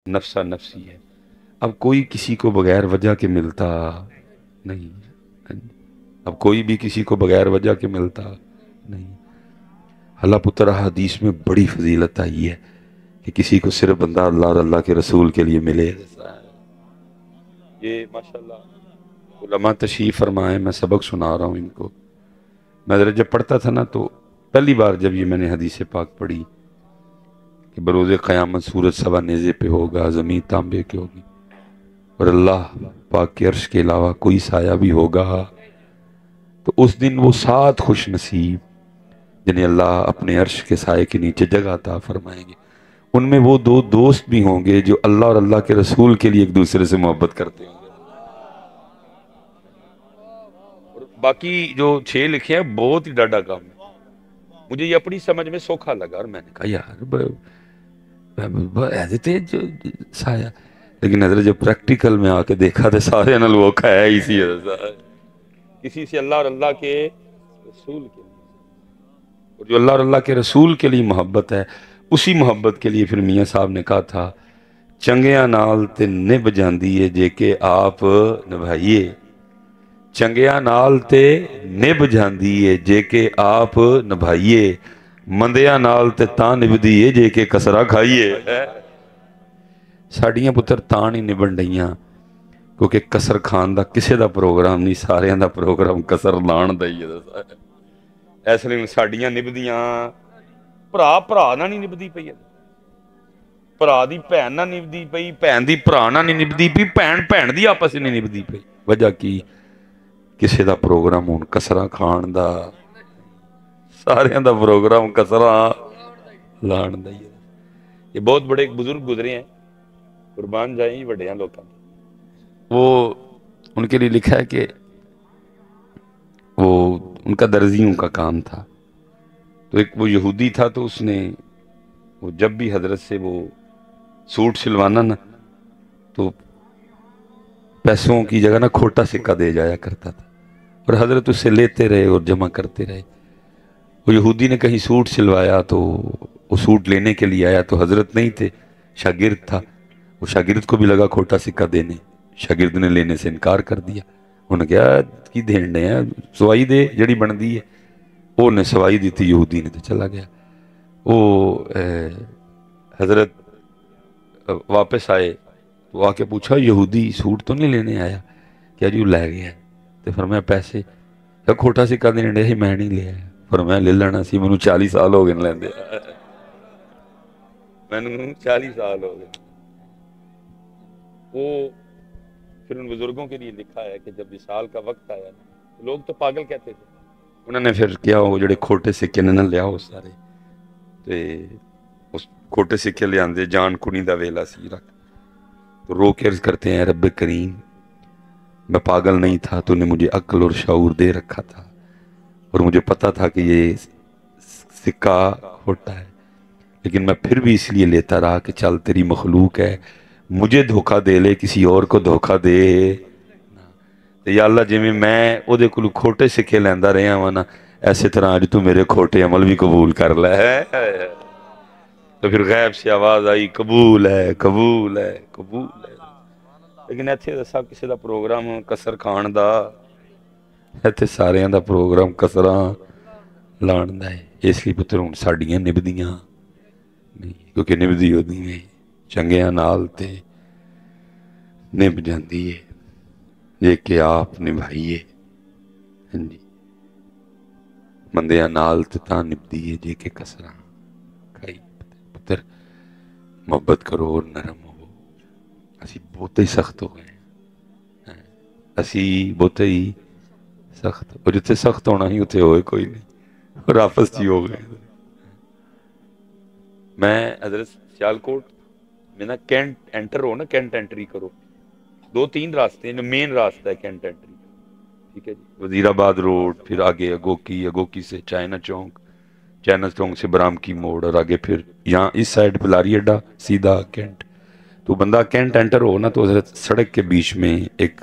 نفسا نفسی ہے. اب کوئی کسی کو بغیر وجہ کے ملتا نہیں. اب کوئی بھی کسی کو بغیر وجہ کے ملتا نہیں. اللہ پتر حدیث میں بڑی فضیلت آئی ہے کہ کسی کو صرف بندہ اللہ اور اللہ کے رسول کے لیے ملے. یہ ماشاءاللہ علماء تشریف فرمائے. میں سبق سنا رہا ہوں ان کو. میں جب پڑھتا تھا نا تو پہلی بار جب یہ میں نے حدیث پاک پڑھی کہ بروز قیامت سورج سوا نیزے پہ ہوگا، زمین تانبے کی ہوگی، اور اللہ پاک کے عرش کے علاوہ کوئی سایہ بھی ہوگا، تو اس دن وہ 7 خوش نصیب جنہیں اللہ اپنے عرش کے سائے کے نیچے جگہ عطا فرمائیں گے، ان میں وہ 2 دوست بھی ہوں گے جو اللہ اور اللہ کے رسول کے لیے ایک دوسرے سے محبت کرتے ہیں. اور باقی جو 6 لکھے ہیں بہت ہی ڈاڈا کام ہے. مجھے یہ اپنی سمجھ میں سوکھا لگا اور میں نے کہا یار ایسے تھے جو سایہ، لیکن حضرت جب پریکٹیکل میں آ کے دیکھا تو سارے نال وہ ہے اسی کسی سے اللہ اور اللہ کے رسول کے لیے. اور جو اللہ اور اللہ کے رسول کے لیے محبت ہے، اسی محبت کے لیے پھر میاں صاحب نے کہا تھا چنگیاں نال تے نبھ جاندی ہے جے کہ آپ نبھائیے. چنگیاں نال تے نبھ جاندی ہے جے کہ آپ نبھائیے، مندیاں نال تے تاں نبھدی ہے جے کہ کسرا کھائیے. ساڑیاں پتر تاں نہیں نبھن ڈیاں کیونکہ کسر کھان دا کسے دا پروگرام نہیں، سارے دا پروگرام کسر لان دا ہی ہے. اس لیے ساڑیاں نبھدیاں بھرا نہ نہیں نبھدی پئی، بھرا دی بھین نہ نبھدی پئی، بھین دی بھرا نہ نہیں نبھدی پئی، بھین دی آپس نہیں نبھدی پئی. وجہ کی کسے دا پروگرام ہون کسرا کھان دا، سارے دا پروگرام کسرا لان دا ہی ہے. یہ بہت بڑے ایک بزرگ گزرے ہیں، قربان جائیں بڑے لوگوں. وہ ان کے لیے لکھا ہے کہ وہ ان کا درزیوں کا کام تھا، تو ایک وہ یہودی تھا، تو اس نے وہ جب بھی حضرت سے وہ سوٹ سلوانا نا تو پیسوں کی جگہ نا کھوٹا سکہ دے جایا کرتا تھا، اور حضرت اس سے لیتے رہے اور جمع کرتے رہے. وہ یہودی نے کہیں سوٹ سلوایا تو وہ سوٹ لینے کے لیے آیا تو حضرت نہیں تھے، شاگرد تھا. وہ شاگرد کو بھی لگا کھوٹا سکہ دینے، شاگرد نے لینے سے انکار کر دیا. انہوں نے کہا کی دین نے سوائی دے جڑی بن دی ہے. وہ نے سوائی دی تھی، یہودی نے تو چلا گیا. وہ حضرت واپس آئے تو آ کے پوچھا یہودی سوٹ تو نہیں لینے آیا؟ کیا جی وہ لے گیا. تو فرمایا پیسے؟ کیا کھوٹا سکہ دینے ڈے میں نہیں لیا. فرمایا لے لینا سی، مینوں 40 سال ہو گئے لیندے، مینوں 40 سال ہو گئے. وہ پھر ان بزرگوں کے لیے لکھا ہے کہ جب وصال کا وقت آیا لوگ تو پاگل کہتے تھے، انہوں نے پھر کیا وہ جڑے کھوٹے سکے نے نہ لیا ہو سارے تے اس کھوٹے سکے لے آندے جان کنی دا ویلا سی رکھ تو رو کے عرض کرتے ہیں رب کریم میں پاگل نہیں تھا، تو نے مجھے عقل اور شعور دے رکھا تھا اور مجھے پتا تھا کہ یہ سکہ کھوٹا ہے، لیکن میں پھر بھی اس لیے لیتا رہا کہ چل تیری مخلوق ہے، مجھے دھوکہ دے لے کسی اور کو دھوکہ دے. یا اللہ جی میں او دے کلو کھوٹے سکے لیندا رہا ہوں نا، ایسے طرح اج تو میرے کھوٹے عمل بھی قبول کر لے. تو پھر غیب سے آواز آئی قبول ہے قبول ہے قبول ہے. لیکن ایتھے دسا کسی دا پروگرام کسر کھان دا، ایتھے سارے دا پروگرام کسراں لان دا ہے. اس لیے پتر ہن ساڈیاں نبھدیاں نہیں، کیونکہ نبھدی ہوندی نہیں چنگیاں نال تے نبھ جاندی ہے جے کہ آپ نبھائیے. ہاں جی، مندیاں نال تے تاں نبھدی ہے جے کہ کسراں کھائی. پتر محبت کرو اور نرم ہو. اسی بہت ہی سخت ہو گئے، اسی بہت ہی سخت، اور جتنے سخت ہونا ہی اتنے ہوئے کوئی نہیں، اور آپس جی ہو گئے. میں حضرت سیالکوٹ میں نا کینٹ انٹر ہو نا، کینٹ انٹری کرو، 2-3 راستے ہیں، مین راستہ ہے کینٹ انٹری، ٹھیک ہے جی، وزیر آباد روڈ، پھر آگے اگوکی، اگوکی سے چائنا چونک، چائنا چونک سے برام کی موڑ، اور آگے پھر یہاں اس سائڈ بلاری اڈا سیدھا کینٹ. تو بندہ کینٹ انٹر ہو نا تو حضرت سڑک کے بیچ میں ایک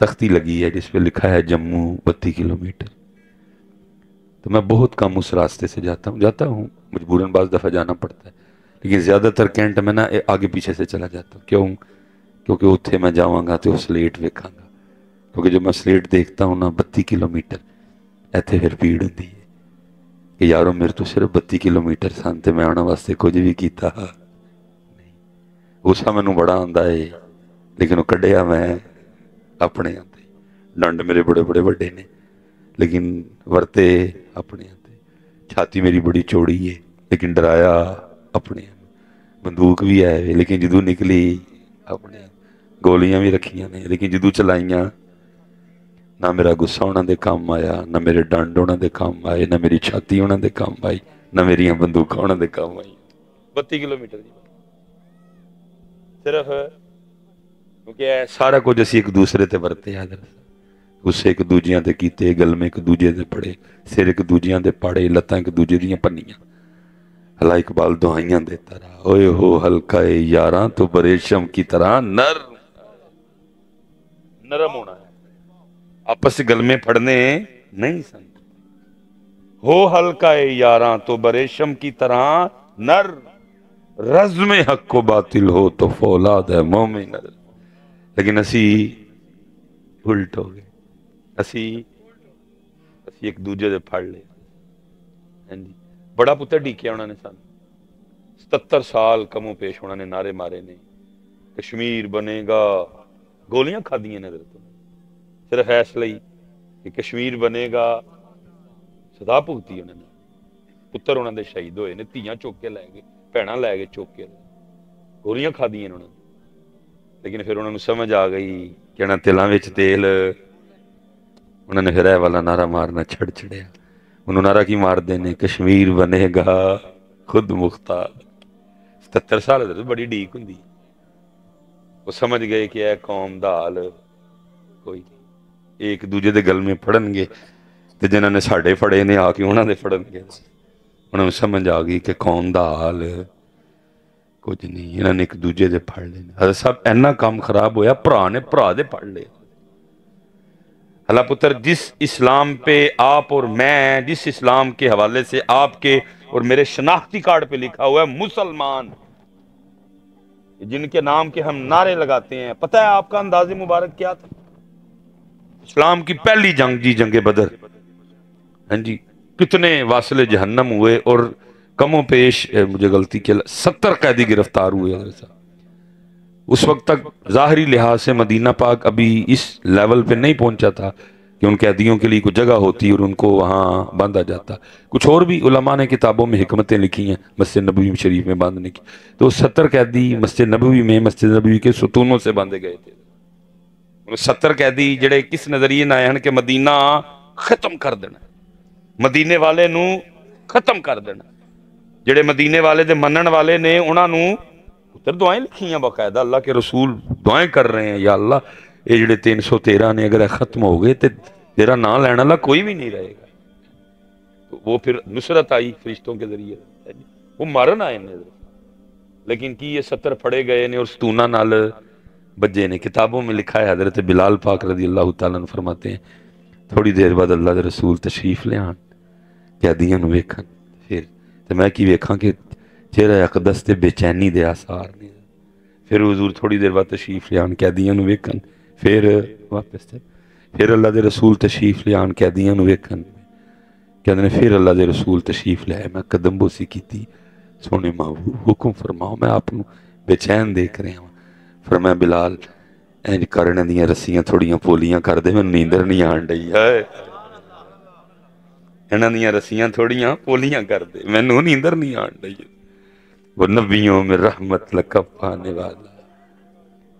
تختی لگی ہے جس پہ لکھا ہے جموں 32 کلومیٹر. تو میں بہت کم اس راستے سے جاتا ہوں مجبوراً بعض دفعہ جانا پڑتا ہے، لیکن زیادہ تر کینٹ میں نا آگے پیچھے سے چلا جاتا ہوں. کیوں؟ کیونکہ اتنے میں جاواں گا تو وہ سلیٹ ویکھاں گا. کیونکہ جو میں سلیٹ دیکھتا ہوں نا 32 کلومیٹر ایتھے پھر بھیڑ ہوندی ہے کہ یارو میرے تو صرف 32 کلومیٹر سن تے میں آنے واسطے کچھ بھی کیتا نہیں. غصہ مینوں بڑا آندا ہے لیکن وہ کڈیا میں اپنے آتے. ڈنڈ میرے بڑے بڑے بڑے نے لیکن ورتے اپنے آتے. چھاتی میری بڑی چوڑی ہے لیکن ڈرایا اپنے. بندوق بھی ہے لیکن جدو نکلی اپنے. گولیاں بھی رکھیاں نے لیکن جدو چلائیاں نہ میرا غصہ انہاں دے کام آیا نہ میرے ڈنڈ انہاں دے کام آئے نہ میری چھاتی انہاں دے کام آئی نہ میری بندوقاں انہاں دے کام آئی. 32 کلومیٹر دی صرف کیونکہ سارا کچھ اسی ایک دوسرے تے ورتے حضرت. غصے ایک دوجیاں تے کیتے گلمے ایک دوجے دے پڑے سر ایک دوجیاں دے پاڑے لتاں ایک دوجے دیاں پنیاں. اللہ اقبال دعائیاں دیتا رہا اوئے ہو ہلکا یاراں تو بریشم کی طرح نرم ہونا ہے. آپس سے گلمے پھڑنے نہیں سن. ہو ہلکا یاراں تو بریشم کی طرح رزم حق و باطل ہو تو فولاد ہے مومن. لیکن اسی الٹ ہو گئے. اسی ایک دوجے دے پھڑ لے. بڑا پتر ڈیکیا انہوں نے سن 77 سال کموں پیش انہوں نے نعرے مارے نے کشمیر بنے گا. گولیاں کھا دیاں نے صرف ایس لئی کہ کشمیر بنے گا. سدا بھگتی انہوں نے. پتر انہوں نے شہید ہوئے نے دھیاں چوک کے لے گئے بھیناں لے گئے چوک کے گولیاں کھا دیاں انہوں نے. لیکن پھر انہوں نے سمجھ آ گئی کہ انہاں تیلاں وچ تیل. انہوں نے پھر اے والا نعرہ مارنا چھڑ چھڑیا. انہوں نعرہ کی مار دینے کشمیر بنے گا خود مختار. 77 سال ہے تو بڑی ڈیک ہوندی. وہ سمجھ گئے کہ اے قوم دا حال کوئی نہیں. ایک دوجے دے گل میں پڑھن گے تے جنہاں نے ساڈے پڑے نے آ کے انہاں دے پڑھن گے. انہوں نے سمجھ آ گئی کہ قوم دا حال کچھ نہیں. انہوں نے ایک دوجے دے پڑھ لے. حضرت صاحب اینا کام خراب ہویا بھرا نے بھرا دے پڑھ لے. اللہ پتر جس اسلام پہ آپ اور میں جس اسلام کے حوالے سے آپ کے اور میرے شناختی کارڈ پہ لکھا ہوا ہے مسلمان جن کے نام کے ہم نعرے لگاتے ہیں. پتہ ہے آپ کا انداز مبارک کیا تھا؟ اسلام کی پہلی جنگ جنگ بدر. ہاں جی کتنے واصل جہنم ہوئے اور کم و پیش مجھے غلطی کیا 70 قیدی گرفتار ہوئے. حضرت صاحب اس وقت تک ظاہری لحاظ سے مدینہ پاک ابھی اس لیول پہ نہیں پہنچا تھا کہ ان قیدیوں کے لیے کوئی جگہ ہوتی اور ان کو وہاں باندھا جاتا. کچھ اور بھی علماء نے کتابوں میں حکمتیں لکھی ہیں مسجد نبوی شریف میں باندھنے کی. تو 70 قیدی مسجد نبوی میں مسجد نبوی کے ستونوں سے باندھے گئے تھے. 70 قیدی جڑے کس نظریے نہ آئے ہیں کہ مدینہ ختم کر دینا مدینے والے نو ختم کر دینا. جڑے مدینے والے دے منن والے نے انہاں نو ادھر دعائیں لکھی ہیں باقاعدہ. اللہ کے رسول دعائیں کر رہے ہیں یا اللہ یہ جڑے 313 نے اگر ختم ہو گئے تو تیرا نام لینا اللہ کوئی بھی نہیں رہے گا. تو وہ پھر نصرت آئی فرشتوں کے ذریعے. وہ مارن آئے نے لیکن کی یہ 70 پھڑے گئے نے اور ستونہ نال بجے نے. کتابوں میں لکھا ہے حضرت بلال پاک رضی اللہ تعالیٰ عنہ فرماتے ہیں تھوڑی دیر بعد اللہ دے رسول تشریف لے آن قیدیاں نو ویکھن. پھر تو میں کی ویکھاں کہ چہرہ اقدس تے بے چینی دے آثار نے. پھر حضور تھوڑی دیر بعد تشریف لے آن قیدیاں نو ویکھن. پھر واپس تے پھر اللہ دے رسول تشریف لے آن قیدیاں نو ویکھن. کہندے نے پھر اللہ دے رسول تشریف لے آئے. میں قدم بوسی کیتی سونے محبوب حکم فرماؤ میں آپ نو بے چین دیکھ رہا ہوں. فرمایا بلال اینج کرنے دیاں رسیاں تھوڑیاں پولیاں کر دے میں نیندر نہیں آن ڈئی ہے. انہاں دیاں رسیاں تھوڑیاں پولیاں کر دے میں نو نیندر نہیں آن ڈئی. وہ نبیوں میں رحمت لقب پانے والا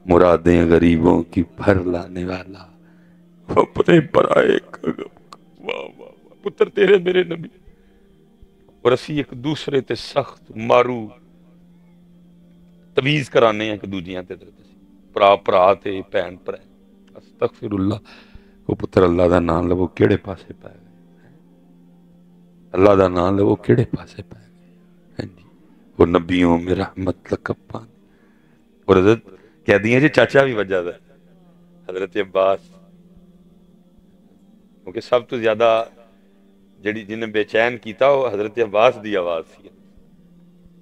مرادیں غریبوں کی بھر لانے والا اپنے برائے واہ واہ پتر تیرے میرے نبی. اور اسی ایک دوسرے تے سخت مارو تمیز کرانے ہیں ایک دوجیاں تے پرا پرا تے بہن پر. استغفر اللہ. وہ پتر اللہ دا نام لو کیڑے پاسے پائے گئے. اللہ دا نام لو کیڑے پاسے پائے گئے. وہ نبیوں میں رحمت لقب پانے. اور حضرت کہہ دیئے جی چاچا بھی وجہ دا حضرت عباس کیونکہ سب تو زیادہ جنہیں بے چین کیتا وہ حضرت عباس دی آواز سی.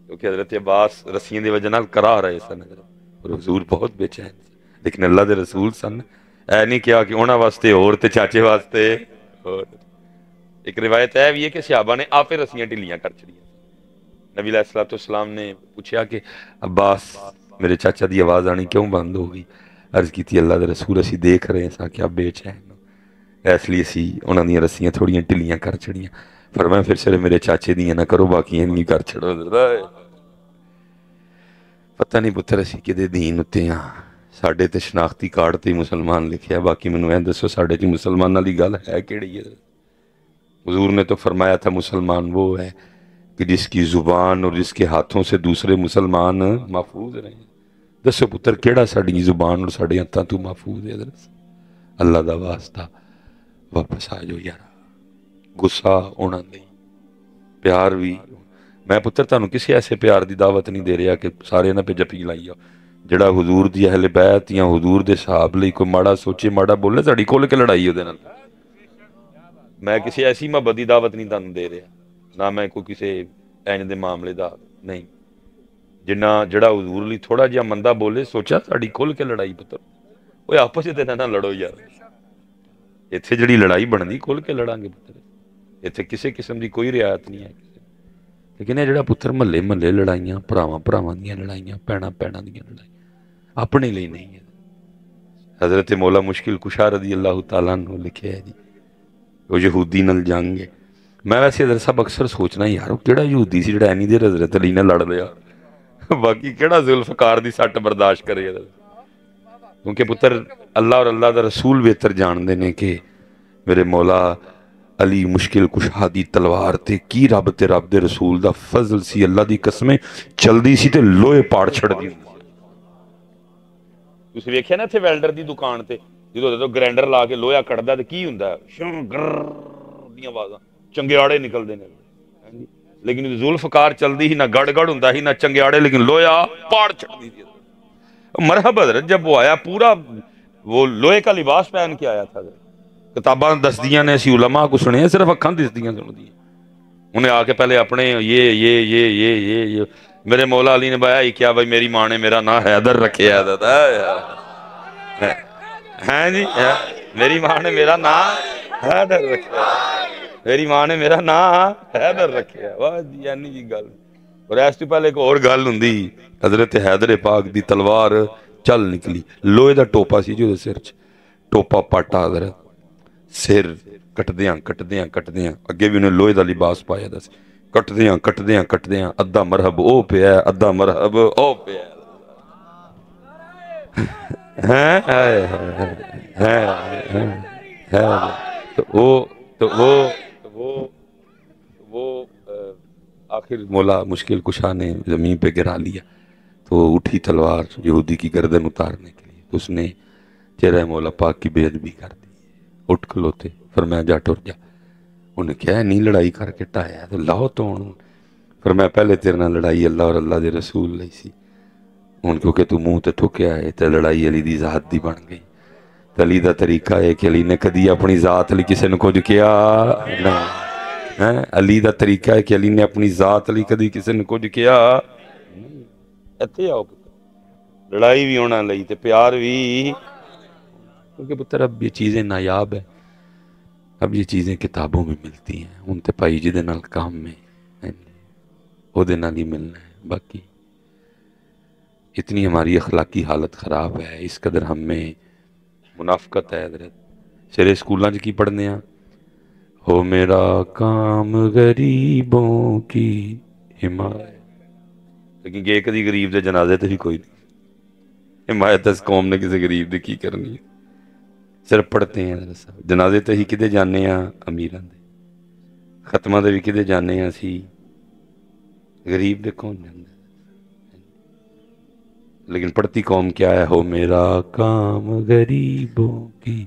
کیونکہ حضرت عباس رسیاں دی وجہ نال کرا رہے سن اور حضور بہت بے چین سن، لیکن اللہ دے رسول سن اے نہیں کیا کہ انہاں واسطے اور تے چاچے واسطے اور۔ ایک روایت ہے بھی ہے کہ صحابہ نے آپے رسیاں ڈھیلیاں کر چھڑیاں، نبی علیہ الصلوۃ والسلام نے پوچھا کہ عباس میرے چاچا دی آواز آنی کیوں بند ہو گئی؟ عرض کی تھی اللہ دے رسول اسی دیکھ رہے ہیں کہ آپ بے چین ہو، اس لیے اسی انہاں دی رسیاں تھوڑیاں ڈھیلیاں کر چھڑیاں۔ فرمایا پھر صرف میرے چاچے دیاں نہ کرو باقی نہیں کر چھڑو۔ پتہ نہیں پتر اسی کدے دین اتے ہاں، ساڈے تے شناختی کارڈ تے مسلمان لکھیا، باقی مینوں ایں دسو ساڈے چ مسلمان والی گل ہے کیڑی ہے؟ حضور نے تو فرمایا تھا مسلمان وہ ہے کہ جس کی زبان اور جس کے ہاتھوں سے دوسرے مسلمان محفوظ رہیں۔ دسو پتر کیڑا ساڈی زبان اور ساڈے ہاتھاں تو محفوظ ہے؟ اللہ دا واسطہ واپس آ جاؤ یار، غصہ ہونا نہیں، پیار بھی۔ میں پتر تانوں کسی ایسے پیار دی دعوت نہیں دے رہا کہ سارے نہ پہ جپی لائی جاؤ، جڑا حضور دی اہل بیت یا حضور دے صحاب لئی کوئی ماڑا سوچے ماڑا بولے ساڈی کھول کے لڑائی ہو دے نال۔ میں کسی ایسی محبت دی دعوت نہیں تانوں دے رہا، نہ میں کوئی کسی اینج دے معاملے دا نہیں، جڑا حضور لئی تھوڑا جہا مندہ بولے سوچا ساڈی کھول کے لڑائی پتر، اوے آپس وچ نہ لڑو یار، ایتھے جڑی لڑائی بننی کھول کے لڑاں گے پتر، ایتھے کسی قسم دی کوئی رعایت نہیں ہے۔ لیکن یہ جڑا پتر محلے محلے لڑائیاں، بھراواں بھراواں دیاں لڑائیاں، پیڑاں پیڑاں دیاں لڑائیاں اپنے لیے نہیں ہے۔ حضرت مولا مشکل کشا رضی اللہ تعالیٰ عنہ لکھے ہے جی، وہ یہودی نال جنگ ہے۔ میں ویسے حضرت صاحب اکثر سوچنا یار کیڑا یہودی سی جڑا اینی دیر حضرت علی نے لڑ لیا، باقی کیڑا ذوالفقار دی سٹ برداشت کرے حضرت، کیونکہ پتر اللہ اور اللہ دا رسول بہتر جان دے نے کہ میرے مولا علی مشکل کشا دی تلوار تے کی رب تے رب دے رسول دا فضل سی، اللہ دی قسمیں چل دی سی تے لوہے پاڑ چھڑ دی۔ تسی ویکھیا نا اتھے ویلڈر دی دکان تے جدوں تو گرائنڈر لا کے لوہا کٹدا تے کی ہوندا ہے شوں گر دیاں آوازاں چنگیاڑے نکلدے نے، لیکن ذوالفقار چلدی ہی نہ گڑ گڑ ہوندا ہی نہ چنگیاڑے، لیکن لوہا پاڑ چھڑدی تھی۔ مرحبا حضرت جب وہ آیا پورا وہ لوہے کا لباس پہن کے آیا تھا، کتاباں دسدیاں نے اسی علماء کو سنے صرف اکھاں دسدیاں سندیاں، انہیں آ کے پہلے اپنے یہ میرے مولا علی نے بایا ہی کیا بھائی میری ماں نے میرا نام حیدر رکھے ہیں جی، میری ماں نے میرا نام حیدر رکھے، میری ماں نے میرا نام حیدر رکھے، واہ جی یعنی جی گل۔ اور اس تو پہلے ایک اور گل ہوندی، حضرت حیدر پاک دی تلوار چل نکلی، لوہے دا ٹوپا سی جو سر چ ٹوپا پاٹا حضرت، سر کٹدیاں اگے بھی انہیں لوہے دا لباس پایا دا سی، کٹدیاں ادھا مرحب او پیا ادھا مرحب او پیا وہ آخر مولا مشکل کشا نے زمین پہ گرا لیا تو اٹھی تلوار یہودی کی گردن اتارنے کے لیے، اس نے چہرہ مولا پاک کی بے ادبی کر دی، اٹھ کھلوتے فرمایا جا ٹر جا، انہیں کیا نہیں لڑائی کر کے ٹایا تو لاؤ تو فرمایا پہلے تیرے نال لڑائی اللہ اور اللہ دے رسول لئی سی، ہن کیونکہ تو منہ تے ٹھکیا ہے تے لڑائی علی دی ذات دی بن گئی، علی دا طریقہ ہے کہ علی نے کدی اپنی ذات علی کسے نے کچھ کیا نہیں، علی دا طریقہ ہے کہ علی نے اپنی ذات علی کدی کسے نے کچھ کیا نہیں۔ ایتھے آؤ پتر، لڑائی بھی ہونا لئی تے پیار بھی، کیونکہ پتر اب یہ چیزیں نایاب ہیں، اب یہ چیزیں کتابوں میں ملتی ہیں، ان تے پائی جدے نال کام میں او دے نال ہی ملنا ہے، باقی اتنی ہماری اخلاقی حالت خراب ہے، اس قدر ہم میں منافقت ہے حضرت، سرے سکولاں کی پڑھنے ہیں ہو میرا کام غریبوں کی حمایت، لیکن کہ کدی غریب دے جنازے تے بھی کوئی نہیں، حمایت اس قوم نے کسی غریب دے کی کرنی ہے، صرف پڑھتے ہیں حضرت صاحب، جنازے تے ہی کدے جانے ہیں امیراں دے، ختمہ دے بھی کدے جانے ہیں اسی غریب دے کون جاندے، لیکن پڑھتی قوم کیا ہے، ہو میرا کام غریبوں کی،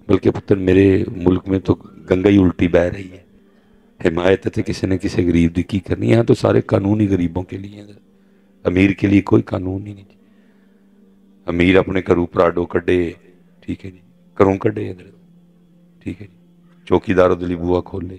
بلکہ پتر میرے ملک میں تو گنگا ہی الٹی بہ رہی ہے، حمایت تے کسی نے کسی غریب دی کی کرنی ہے، یہاں تو سارے قانون ہی غریبوں کے لیے ہیں، امیر کے لیے کوئی قانون ہی نہیں، امیر اپنے گھروں پراڈو کڈے، ٹھیک ہے جی، گھروں کڈے حضرت، ٹھیک ہے جی، چوکی داروں دلی بوا کھولے،